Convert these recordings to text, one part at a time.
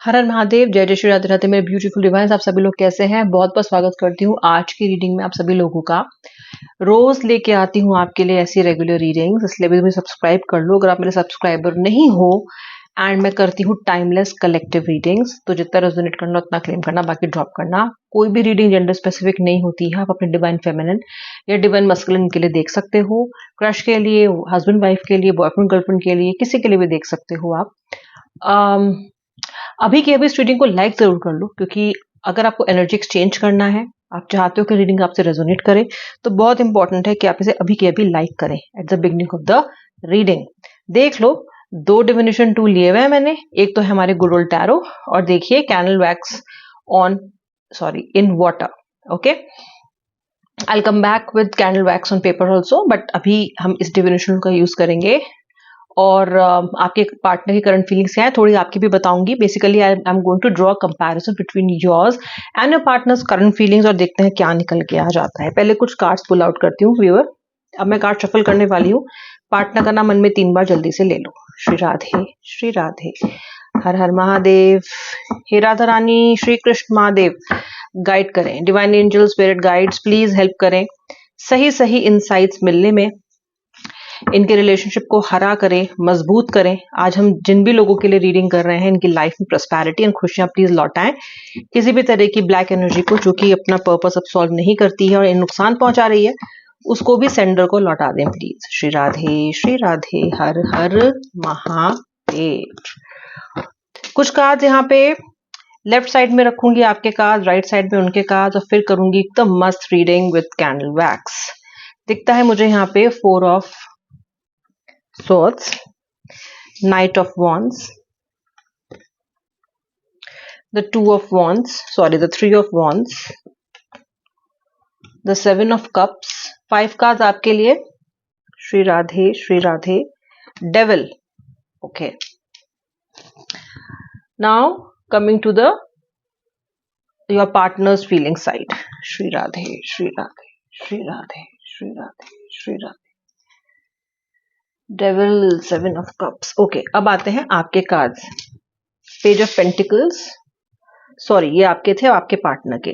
हर हर महादेव, जय जय श्री राधे राधे मेरे ब्यूटीफुल डिवाइन्स। आप सभी लोग कैसे हैं? बहुत बहुत स्वागत करती हूँ आज की रीडिंग में आप सभी लोगों का। रोज लेके आती हूँ आपके लिए ऐसी रेगुलर रीडिंग्स, इसलिए भी सब्सक्राइब कर लो अगर आप मेरे सब्सक्राइबर नहीं हो। एंड मैं करती हूँ टाइमलेस कलेक्टिव रीडिंग्स, तो जितना रेजोनेट करना उतना क्लेम करना, बाकी ड्रॉप करना। कोई भी रीडिंग जेंडर स्पेसिफिक नहीं होती है। आप अपने डिवाइन फेमिनिन या डिवाइन मस्कुलिन के लिए देख सकते हो, क्रश के लिए, हस्बैंड वाइफ के लिए, बॉयफ्रेंड गर्लफ्रेंड के लिए, किसी के लिए भी देख सकते हो आप। अभी की अभी इस रीडिंग को लाइक जरूर कर लो, क्योंकि अगर आपको एनर्जी एक्सचेंज करना है, आप चाहते हो कि रीडिंग आपसे रेजोनेट करे, तो बहुत इंपॉर्टेंट है कि आप इसे अभी के अभी लाइक करें at the beginning of the reading. देख लो, दो डिविनेशन टूल लिए हुए हैं मैंने। एक तो है हमारे गुड ओल्ड टैरो, और देखिए candle wax on in water. Okay, I come back with candle wax on paper also, but अभी हम इस डिविनेशन का यूज करेंगे। और आपके पार्टनर की करंट फीलिंग्स क्या है थोड़ी आपकी भी बताऊंगी। Basically I am going to draw comparison between yours and your partner's current feelings, और देखते हैं क्या निकल के आ जाता है। पहले कुछ कार्ड्स पुल आउट करती हूँ व्यूअर। अब मैं कार्ड शफल करने वाली हूँ। पार्टनर का नाम मन में 3 बार जल्दी से ले लो। श्री राधे, श्री राधे, हर हर महादेव, हे राधा रानी, श्री कृष्ण महादेव। गाइड करें, divine angel spirit guides please help करें सही सही इंसाइट्स मिलने में, इनके रिलेशनशिप को हरा करें, मजबूत करें। आज हम जिन भी लोगों के लिए रीडिंग कर रहे हैं, इनकी लाइफ में प्रॉस्पेरिटी एंड खुशियां प्लीज लौटाएं। किसी भी तरह की ब्लैक एनर्जी को, जो कि अपना पर्पस अब सॉल्व नहीं करती है और नुकसान पहुंचा रही है, उसको भी सेंडर को लौटा दें प्लीज। श्री राधे, हर हर महादेव। कुछ कार्ड यहाँ पे लेफ्ट साइड में रखूंगी आपके कार्ड, राइट साइड में उनके कार्ड, और फिर करूंगी एकदम मस्त रीडिंग विद कैंडल वैक्स। दिखता है मुझे यहाँ पे 4 of Swords, Knight of Wands, the 2 of Wands, the 3 of Wands, the 7 of Cups, 5 cards आपके लिए। Shri Radhe, Shri Radhe, Devil. Okay. Now coming to your partner's feeling side. Shri Radhe, Shri Radhe, Shri Radhe, Shri Radhe, Shri Radhe. Devil, 7 of cups. Okay, अब आते हैं आपके कार्ड्स। पेज ऑफ पेंटिकल्स, ये आपके थे, आपके पार्टनर के।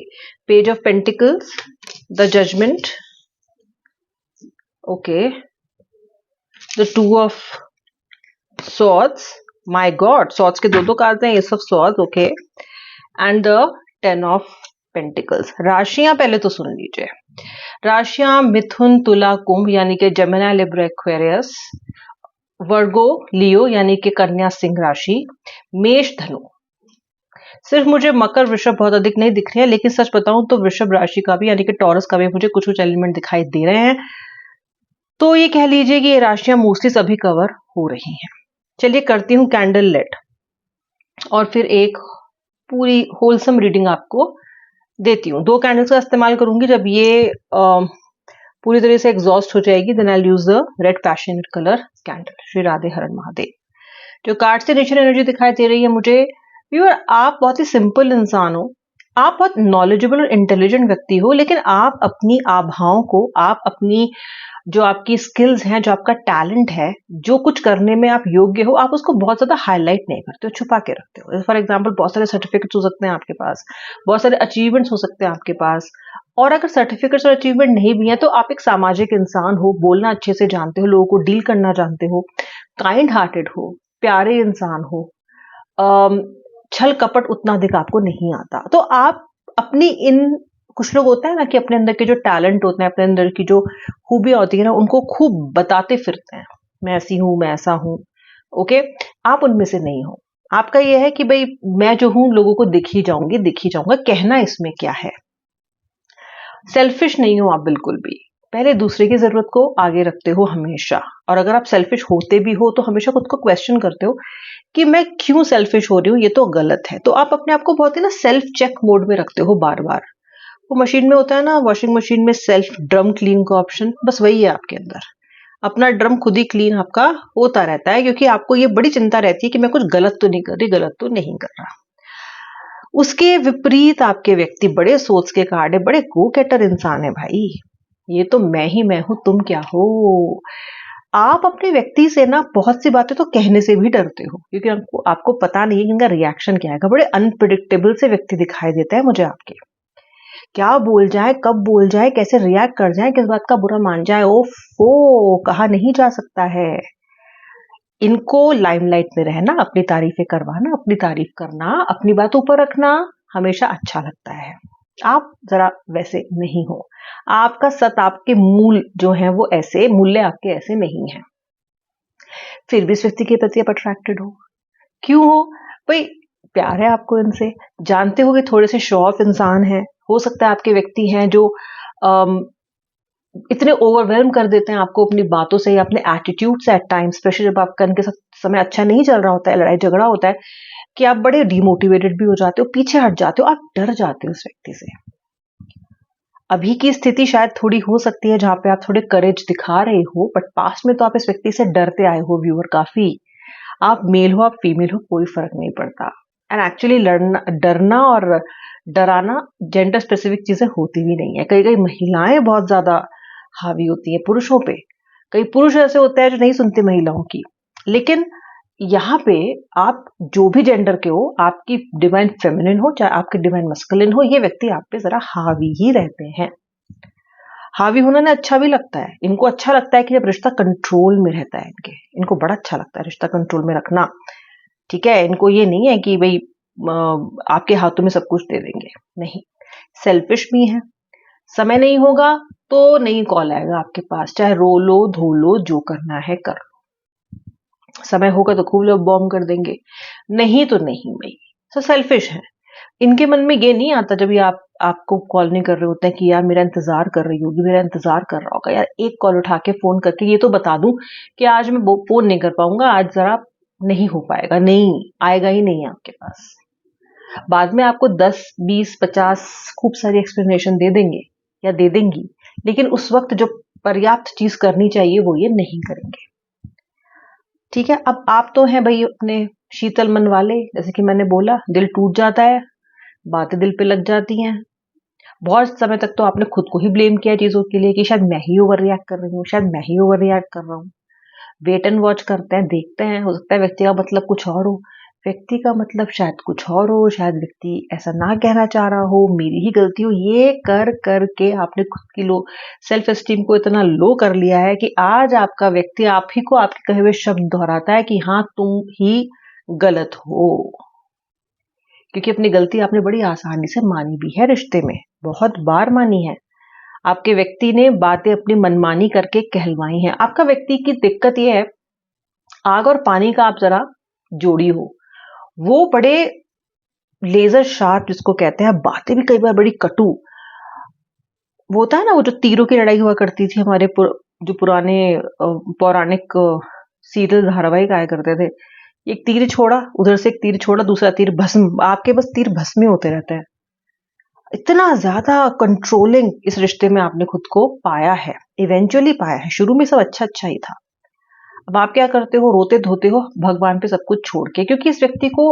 Page of pentacles, the judgement, okay, the 2 of swords, my god, swords के दो कार्ड्स हैं, ace of swords, okay, and the 10 of pentacles. राशियां पहले तो सुन लीजिए। राशियां मिथुन, तुला, कुंभ यानी कि जेमिनी, लिब्रा, एक्वेरियस, वर्गो, लियो यानी कि कन्या, सिंह राशि, मेष, धनु। सिर्फ मुझे मकर, वृषभ बहुत अधिक नहीं दिख रहे हैं, लेकिन सच बताऊं तो वृषभ राशि का भी यानी कि टॉरस का भी मुझे कुछ कुछ एलिमेंट दिखाई दे रहे हैं। तो ये कह लीजिए कि ये राशियां मोस्टली सभी कवर हो रही हैं। चलिए करती हूँ कैंडल लेट, और फिर एक पूरी होलसम रीडिंग आपको देती हूँ। 2 कैंडल्स का इस्तेमाल करूंगी। जब ये पूरी तरह से एग्जॉस्ट हो जाएगी, then I use the red passionate colour candle. Shri Radhe, हर महादेव। जो कार्ड से नेचर एनर्जी दिखाई दे रही है मुझे, व्यूअर, आप बहुत ही सिंपल इंसान हो, आप बहुत नॉलेजेबल और इंटेलिजेंट व्यक्ति हो, लेकिन आप अपनी आभाओं को, आप अपनी जो आपकी स्किल्स हैं, जो आपका टैलेंट है, जो कुछ करने में आप योग्य हो, आप उसको बहुत ज्यादा हाईलाइट नहीं करते हो, छुपा के रखते हो। फॉर एग्जाम्पल, बहुत सारे सर्टिफिकेट्स हो सकते हैं आपके पास, बहुत सारे अचीवमेंट्स हो सकते हैं आपके पास, और अगर सर्टिफिकेट्स और अचीवमेंट नहीं भी हैं, तो आप एक सामाजिक इंसान हो, बोलना अच्छे से जानते हो, लोगों को डील करना जानते हो, काइंड हार्टेड हो, प्यारे इंसान हो, छल कपट उतना अधिक आपको नहीं आता। तो आप अपनी इन, कुछ लोग होता है ना कि अपने अंदर के जो टैलेंट होते हैं, अपने अंदर की जो खूबियां होती है ना, उनको खूब बताते फिरते हैं, मैं ऐसी हूं, मैं ऐसा हूं। ओके, आप उनमें से नहीं हो। आपका यह है कि भाई मैं जो हूं लोगों को दिख ही जाऊंगी, दिख ही जाऊंगा, कहना इसमें क्या है। सेल्फिश नहीं हो आप बिल्कुल भी, पहले दूसरे की जरूरत को आगे रखते हो हमेशा। और अगर आप सेल्फिश होते भी हो तो हमेशा खुद को क्वेश्चन करते हो कि मैं क्यों सेल्फिश हो रही हूँ, ये तो गलत है। तो आप अपने आप को बहुत ही ना सेल्फ चेक मोड में रखते हो बार बार। वो मशीन में होता है ना, वॉशिंग मशीन में सेल्फ ड्रम क्लीन का ऑप्शन, बस वही है आपके अंदर। अपना ड्रम खुद ही क्लीन आपका होता रहता है, क्योंकि आपको ये बड़ी चिंता रहती है कि मैं कुछ गलत तो नहीं कर रही, गलत तो नहीं कर रहा। उसके विपरीत आपके व्यक्ति बड़े सोच के कार्ड है, बड़े गो गेटर इंसान है भाई। ये तो मैं ही मैं हूं, तुम क्या हो। आप अपने व्यक्ति से ना बहुत सी बातें तो कहने से भी डरते हो, क्योंकि आपको पता नहीं है कि इनका रिएक्शन क्या है। बड़े अनप्रिडिक्टेबल से व्यक्ति दिखाई देते हैं मुझे आपके। क्या बोल जाए, कब बोल जाए, कैसे रिएक्ट कर जाए, किस बात का बुरा मान जाए, ओफो, कहा नहीं जा सकता है। इनको लाइमलाइट में रहना, अपनी तारीफें करवाना, अपनी तारीफ करना, अपनी बातों पर रखना हमेशा अच्छा लगता है। आप जरा वैसे नहीं हो। आपका सत, आपके मूल जो है वो ऐसे, मूल्य आपके ऐसे नहीं है। फिर भी इस व्यक्ति के प्रति आप अट्रैक्टेड हो। क्यों हो भाई? प्यार है आपको इनसे। जानते हो कि थोड़े से शो ऑफ इंसान हैं। हो सकता है आपके व्यक्ति हैं जो इतने ओवरवेल्म कर देते हैं आपको अपनी बातों से या अपने एटीट्यूड से एट टाइम्स, स्पेशली जब आपका इनके साथ समय अच्छा नहीं चल रहा होता है, लड़ाई झगड़ा होता है, कि आप बड़े डिमोटिवेटेड भी हो जाते हो, पीछे हट जाते हो, आप डर जाते हो उस व्यक्ति से। अभी की स्थिति शायद थोड़ी हो सकती है जहां पे आप थोड़े करेज दिखा रहे हो, बट पास्ट में तो आप इस व्यक्ति से डरते आए हो व्यूअर काफी। आप मेल हो, आप फीमेल हो, कोई फर्क नहीं पड़ता। एंड एक्चुअली डरना और डराना जेंडर स्पेसिफिक चीजें होती भी नहीं है। कई कई महिलाएं बहुत ज्यादा हावी होती है पुरुषों पे। कई पुरुष ऐसे होते हैं जो नहीं सुनते महिलाओं की। लेकिन यहाँ पे आप जो भी जेंडर के हो, आपकी डिवाइन फेमिनिन हो चाहे आपकी डिवाइन मस्कुलिन हो, ये व्यक्ति आप पे जरा हावी ही रहते हैं। हावी होना ना अच्छा भी लगता है। इनको अच्छा लगता है कि जब रिश्ता कंट्रोल में रहता है, इनको बड़ा अच्छा लगता है रिश्ता कंट्रोल में रखना। ठीक है, इनको ये नहीं है कि भाई आपके हाथों में सब कुछ दे देंगे, नहीं। सेल्फिश भी है। समय नहीं होगा तो नहीं कॉल आएगा आपके पास, चाहे रो लो, धो लो, जो करना है कर लो। समय होगा तो खूब लोग बॉम्ब कर देंगे, नहीं तो नहीं भाई। तो सेल्फिश है। इनके मन में ये नहीं आता जब ये आपको कॉल नहीं कर रहे होते हैं कि यार मेरा इंतजार कर रही होगी, मेरा इंतजार कर रहा होगा, यार एक कॉल उठा के फोन करके ये तो बता दूं कि आज मैं फोन नहीं कर पाऊंगा, आज जरा नहीं हो पाएगा, नहीं आएगा ही नहीं आपके पास। बाद में आपको 10, 20, 50 खूब सारी एक्सप्लेनेशन दे देंगे या दे देंगी, लेकिन उस वक्त जो पर्याप्त चीज करनी चाहिए वो ये नहीं करेंगे। ठीक है, अब आप तो हैं भाई अपने शीतल मन वाले, जैसे कि मैंने बोला, दिल टूट जाता है, बातें दिल पे लग जाती हैं। बहुत समय तक तो आपने खुद को ही ब्लेम किया चीजों के लिए कि शायद मैं ही ओवर रिएक्ट कर रही हूँ, शायद मैं ही ओवर रिएक्ट कर रहा हूँ। वेट एंड वॉच करते हैं, देखते हैं, हो सकता है व्यक्ति का मतलब कुछ और हो, व्यक्ति का मतलब शायद कुछ और हो, शायद व्यक्ति ऐसा ना कहना चाह रहा हो, मेरी ही गलती हो। ये कर करके आपने खुद की सेल्फ एस्टीम को इतना लो कर लिया है कि आज आपका व्यक्ति आप ही को आपके कहे हुए शब्द दोहराता है कि हाँ तुम ही गलत हो। क्योंकि अपनी गलती आपने बड़ी आसानी से मानी भी है, रिश्ते में बहुत बार मानी है। आपके व्यक्ति ने बातें अपनी मनमानी करके कहलवाई हैं। आपका व्यक्ति की दिक्कत यह है, आग और पानी का आप जरा जोड़ी हो, वो बड़े लेजर शार्प जिसको कहते हैं, बातें भी कई बार बड़ी कटु। वो होता है ना, वो जो तीरों की लड़ाई हुआ करती थी हमारे जो पुराने पौराणिक सीरियल धारावाहिक आया करते थे। एक तीर छोड़ा, उधर से एक तीर छोड़ा, दूसरा तीर भस्म, आपके बस तीर भस्म ही होते रहते हैं। इतना ज्यादा कंट्रोलिंग इस रिश्ते में आपने खुद को पाया है, इवेंचुअली पाया है। शुरू में सब अच्छा अच्छा ही था। अब आप क्या करते हो, रोते धोते हो भगवान पे सब कुछ छोड़ के, क्योंकि इस व्यक्ति को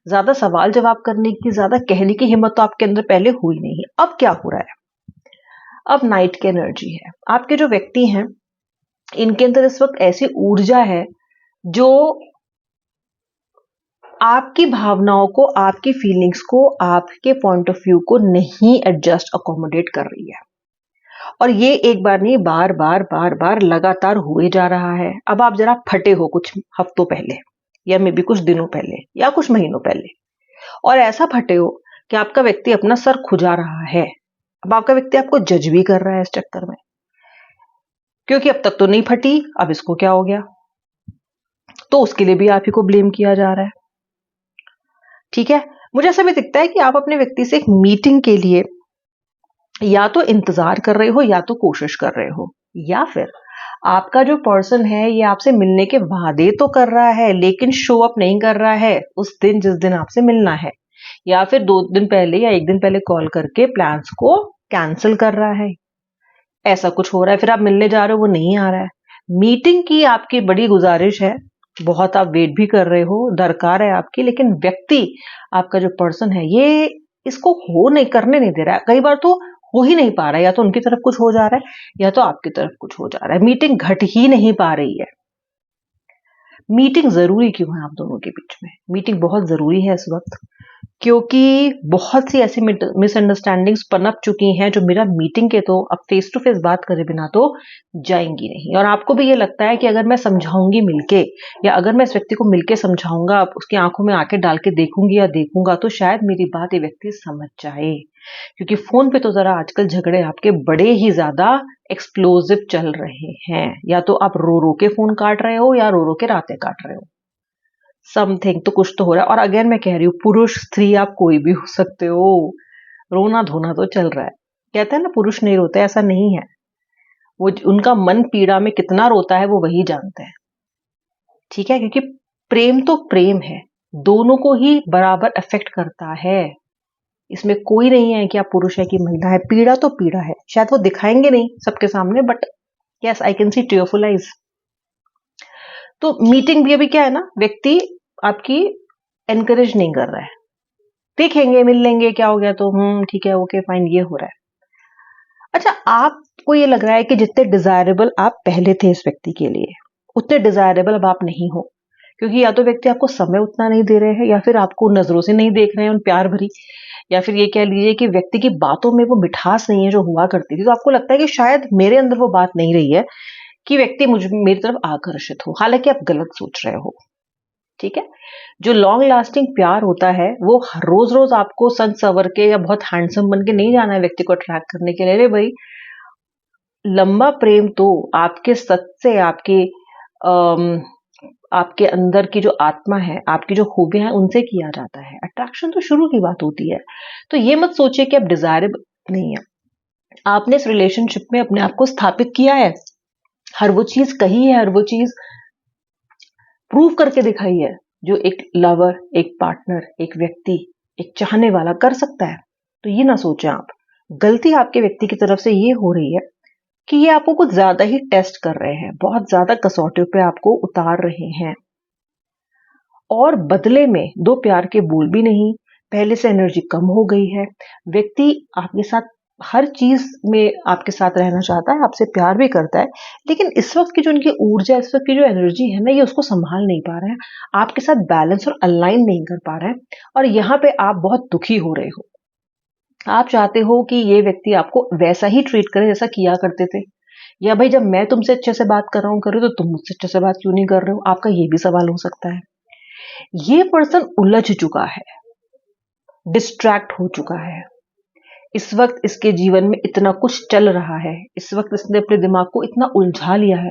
ज्यादा सवाल जवाब करने की, ज्यादा कहने की हिम्मत तो आपके अंदर पहले हुई नहीं है। अब क्या हो रहा है, अब नाइट की एनर्जी है। आपके जो व्यक्ति हैं, इनके अंदर इस वक्त ऐसी ऊर्जा है जो आपकी भावनाओं को, आपकी फीलिंग्स को, आपके पॉइंट ऑफ व्यू को नहीं एडजस्ट, अकोमोडेट कर रही है। और ये एक बार नहीं, बार बार बार बार लगातार हुए जा रहा है। अब आप जरा फटे हो कुछ हफ्तों पहले, या मे बी कुछ दिनों पहले, या कुछ महीनों पहले, और ऐसा फटे हो कि आपका व्यक्ति अपना सर खुजा रहा है। अब आपका व्यक्ति आपको जज भी कर रहा है इस चक्कर में, क्योंकि अब तक तो नहीं फटी, अब इसको क्या हो गया, तो उसके लिए भी आप ही को ब्लेम किया जा रहा है। ठीक है, मुझे ऐसा भी दिखता है कि आप अपने व्यक्ति से एक मीटिंग के लिए या तो इंतजार कर रहे हो, या तो कोशिश कर रहे हो, या फिर आपका जो पर्सन है ये आपसे मिलने के वादे तो कर रहा है लेकिन शो अप नहीं कर रहा है उस दिन जिस दिन आपसे मिलना है, या फिर 2 दिन पहले या 1 दिन पहले कॉल करके प्लान्स को कैंसिल कर रहा है। ऐसा कुछ हो रहा है, फिर आप मिलने जा रहे हो, वो नहीं आ रहा है। मीटिंग की आपकी बड़ी गुजारिश है, बहुत आप वेट भी कर रहे हो, दरकार है आपकी, लेकिन व्यक्ति आपका जो पर्सन है ये इसको हो नहीं, करने नहीं दे रहा है। कई बार तो हो ही नहीं पा रहा है, या तो उनकी तरफ कुछ हो जा रहा है या तो आपकी तरफ कुछ हो जा रहा है, मीटिंग घट ही नहीं पा रही है। मीटिंग जरूरी क्यों है आप दोनों के बीच में? मीटिंग बहुत जरूरी है इस वक्त, क्योंकि बहुत सी ऐसी मिसअंडरस्टैंडिंग्स पनप चुकी हैं जो मेरा मीटिंग के तो अब फेस टू फेस बात करे बिना तो जाएंगी नहीं। और आपको भी ये लगता है कि अगर मैं समझाऊंगी मिलके, या अगर मैं इस व्यक्ति को मिलके समझाऊंगा, उसकी आंखों में आंखें डाल के देखूंगी या देखूंगा, तो शायद मेरी बात ये व्यक्ति समझ जाए। क्योंकि फोन पे तो जरा आजकल झगड़े आपके बड़े ही ज्यादा एक्सप्लोजिव चल रहे हैं। या तो आप रो रो के फोन काट रहे हो या रो रो के रातें काट रहे हो, समथिंग तो कुछ तो हो रहा है। और अगेन मैं कह रही हूँ, पुरुष स्त्री आप कोई भी हो सकते हो, रोना धोना तो चल रहा है। कहते हैं ना पुरुष नहीं रोते, ऐसा नहीं है। वो उनका मन पीड़ा में कितना रोता है वो वही जानते हैं, ठीक है? क्योंकि प्रेम तो प्रेम है, दोनों को ही बराबर अफेक्ट करता है। इसमें कोई नहीं है कि आप पुरुष है कि महिला है, पीड़ा तो पीड़ा है। शायद वो दिखाएंगे नहीं सबके सामने, but yes I can see tearful eyes. तो मीटिंग भी अभी क्या है ना, व्यक्ति आपकी एनकरेज नहीं कर रहा है। देखेंगे, मिल लेंगे, क्या हो गया तो ठीक है, ओके फाइन, ये हो रहा है। अच्छा, आपको ये लग रहा है कि जितने डिजायरेबल आप पहले थे इस व्यक्ति के लिए, उतने डिजायरेबल अब आप नहीं हो, क्योंकि या तो व्यक्ति आपको समय उतना नहीं दे रहे हैं, या फिर आपको नजरों से नहीं देख रहे हैं उन प्यार भरी, या फिर ये कह लीजिए कि व्यक्ति की बातों में वो मिठास नहीं है जो हुआ करती थी। तो आपको लगता है कि शायद मेरे अंदर वो बात नहीं रही है कि व्यक्ति मेरी तरफ आकर्षित हो। हालांकि आप गलत सोच रहे हो, ठीक है? जो लॉन्ग लास्टिंग प्यार होता है वो रोज रोज आपको संत सवर के या बहुत हैंडसम बन के नहीं जाना है व्यक्ति को अट्रैक्ट करने के लिए। भाई, लंबा प्रेम तो आपके सच से, आपके अंदर की जो आत्मा है, आपकी जो खूबियां हैं, उनसे किया जाता है। अट्रैक्शन तो शुरू की बात होती है। तो ये मत सोचिए कि आप डिजायरेबल नहीं है। आपने इस रिलेशनशिप में अपने आप को स्थापित किया है, हर वो चीज कही है, हर वो चीज प्रूव करके दिखाई है जो एक लवर, एक पार्टनर, एक व्यक्ति, एक चाहने वाला कर सकता है। तो ये ना सोचें आप। गलती आपके व्यक्ति की तरफ से ये हो रही है कि ये आपको कुछ ज्यादा ही टेस्ट कर रहे हैं, बहुत ज्यादा कसौटियों पे आपको उतार रहे हैं, और बदले में दो प्यार के बोल भी नहीं। पहले से एनर्जी कम हो गई है, व्यक्ति आपके साथ हर चीज में आपके साथ रहना चाहता है, आपसे प्यार भी करता है, लेकिन इस वक्त की जो उनकी ऊर्जा, इस वक्त की जो एनर्जी है ना, ये उसको संभाल नहीं पा रहे हैं, आपके साथ बैलेंस और अलाइन नहीं कर पा रहे हैं। और यहाँ पे आप बहुत दुखी हो रहे हो। आप चाहते हो कि ये व्यक्ति आपको वैसा ही ट्रीट करे जैसा किया करते थे, या भाई जब मैं तुमसे अच्छे से बात कर रहा हूँ तो तुम मुझसे अच्छे से बात क्यों नहीं कर रहे हो? आपका ये भी सवाल हो सकता है। ये पर्सन उलझ चुका है, डिस्ट्रैक्ट हो चुका है। इस वक्त इसके जीवन में इतना कुछ चल रहा है, इस वक्त इसने अपने दिमाग को इतना उलझा लिया है,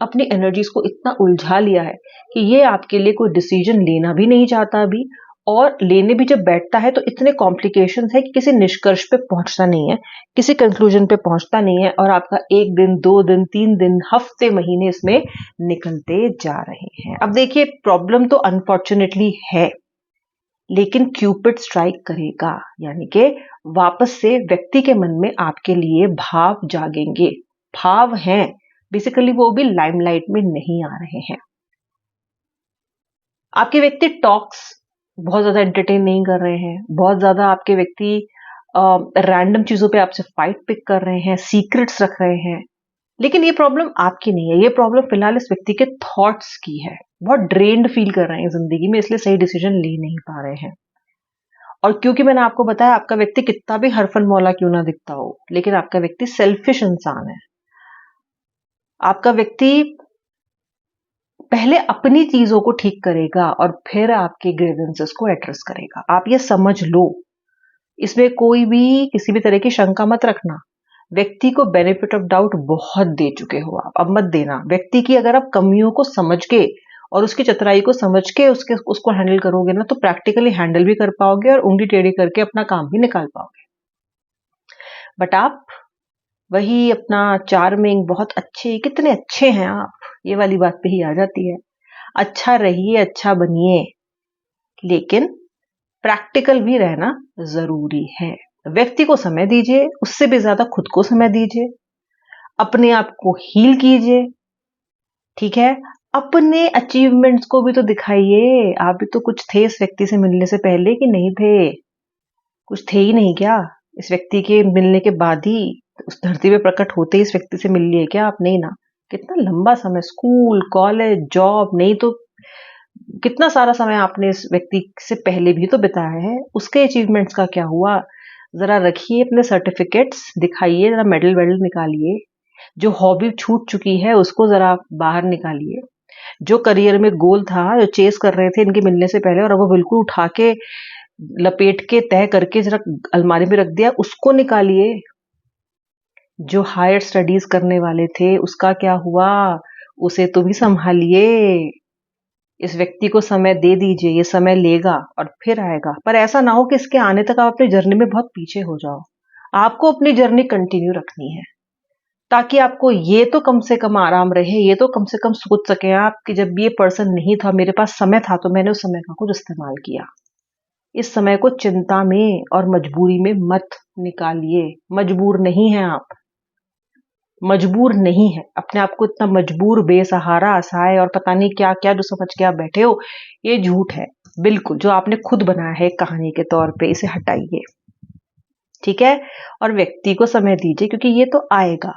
अपनी एनर्जीज को इतना उलझा लिया है कि ये आपके लिए कोई डिसीजन लेना भी नहीं चाहता अभी। और लेने भी जब बैठता है तो इतने कॉम्प्लिकेशंस है कि किसी निष्कर्ष पे पहुंचता नहीं है, किसी कंक्लूजन पे पहुंचता नहीं है, और आपका 1 दिन, 2 दिन, 3 दिन, हफ्ते, महीने इसमें निकलते जा रहे हैं। अब देखिए, प्रॉब्लम तो अनफॉर्चुनेटली है, लेकिन क्यूपिड स्ट्राइक करेगा, यानी कि वापस से व्यक्ति के मन में आपके लिए भाव जागेंगे। भाव हैं, बेसिकली वो भी लाइमलाइट में नहीं आ रहे हैं। आपके व्यक्ति टॉक्स बहुत ज्यादा एंटरटेन नहीं कर रहे हैं, बहुत ज्यादा आपके व्यक्ति रैंडम चीजों पे आपसे फाइट पिक कर रहे हैं, सीक्रेट्स रख रहे हैं। लेकिन ये प्रॉब्लम आपकी नहीं है, ये प्रॉब्लम फिलहाल इस व्यक्ति के थॉट्स की है। बहुत ड्रेन्ड फील कर रहे हैं जिंदगी में, इसलिए सही डिसीजन ले नहीं पा रहे हैं। और क्योंकि मैंने आपको बताया, आपका व्यक्ति कितना भी हरफन मौला क्यों ना दिखता हो, लेकिन आपका व्यक्ति सेल्फिश इंसान है। आपका व्यक्ति पहले अपनी चीजों को ठीक करेगा और फिर आपके ग्रीवेंसेस को एड्रेस करेगा। आप ये समझ लो, इसमें कोई भी किसी भी तरह की शंका मत रखना। व्यक्ति को बेनिफिट ऑफ डाउट बहुत दे चुके हो आप, अब मत देना। व्यक्ति की अगर आप कमियों को समझ के और उसकी चतुराई को समझ के उसको हैंडल करोगे ना, तो प्रैक्टिकली हैंडल भी कर पाओगे और उंगली टेढ़ी करके अपना काम भी निकाल पाओगे। बट आप वही अपना चार्मिंग, बहुत अच्छे, कितने अच्छे हैं आप, ये वाली बात पे ही आ जाती है। अच्छा रहिए, अच्छा बनिए, लेकिन प्रैक्टिकल भी रहना जरूरी है। व्यक्ति को समय दीजिए, उससे भी ज्यादा खुद को समय दीजिए, अपने आप को हील कीजिए, ठीक है? अपने अचीवमेंट्स को भी तो दिखाइए। आप भी तो कुछ थे इस व्यक्ति से मिलने से पहले कि नहीं थे? कुछ थे ही नहीं क्या? इस व्यक्ति के मिलने के बाद ही, उस धरती पे प्रकट होते ही इस व्यक्ति से मिल लिए क्या आप? नहीं ना। कितना लंबा समय, स्कूल, कॉलेज, जॉब, नहीं तो कितना सारा समय आपने इस व्यक्ति से पहले भी तो बिताया है। उसके अचीवमेंट्स का क्या हुआ? जरा रखिए अपने सर्टिफिकेट्स, दिखाइए, जरा मेडल वेडल निकालिए। जो हॉबी छूट चुकी है उसको जरा बाहर निकालिए। जो करियर में गोल था, जो चेस कर रहे थे इनके मिलने से पहले, और अब वो बिल्कुल उठा के लपेट के तय करके जरा अलमारी में रख दिया, उसको निकालिए। जो हायर स्टडीज करने वाले थे उसका क्या हुआ? उसे तो भी संभालिए। इस व्यक्ति को समय दे दीजिए, ये समय लेगा और फिर आएगा। पर ऐसा ना हो कि इसके आने तक आप अपनी जर्नी में बहुत पीछे हो जाओ। आपको अपनी जर्नी कंटिन्यू रखनी है, ताकि आपको ये तो कम से कम आराम रहे, ये तो कम से कम सोच सके आप कि जब ये पर्सन नहीं था, मेरे पास समय था, तो मैंने उस समय का कुछ इस्तेमाल किया। इस समय को चिंता में और मजबूरी में मत निकालिए। मजबूर नहीं हैं आप, मजबूर नहीं है। अपने आप को इतना मजबूर, बेसहारा, असहाय और पता नहीं क्या क्या जो समझ के आप बैठे हो, ये झूठ है बिल्कुल, जो आपने खुद बनाया है कहानी के तौर पे। इसे हटाइए, ठीक है? और व्यक्ति को समय दीजिए, क्योंकि ये तो आएगा।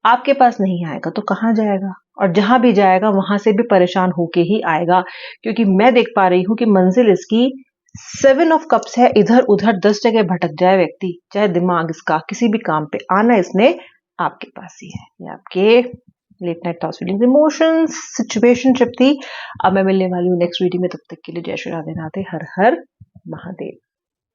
आपके पास नहीं आएगा तो कहाँ जाएगा? और जहां भी जाएगा वहां से भी परेशान होके ही आएगा, क्योंकि मैं देख पा रही हूं कि मंजिल इसकी 7 ऑफ कप्स है। इधर उधर 10 जगह भटक जाए व्यक्ति, चाहे दिमाग इसका किसी भी काम पे, आना इसने आपके पास ही है। ये आपके late night thoughts, feelings, emotions, situationship थी। अब मैं मिलने वाली हूँ नेक्स्ट वीडियो में। तब तक के लिए जय श्री राधे राधे, हर हर महादेव।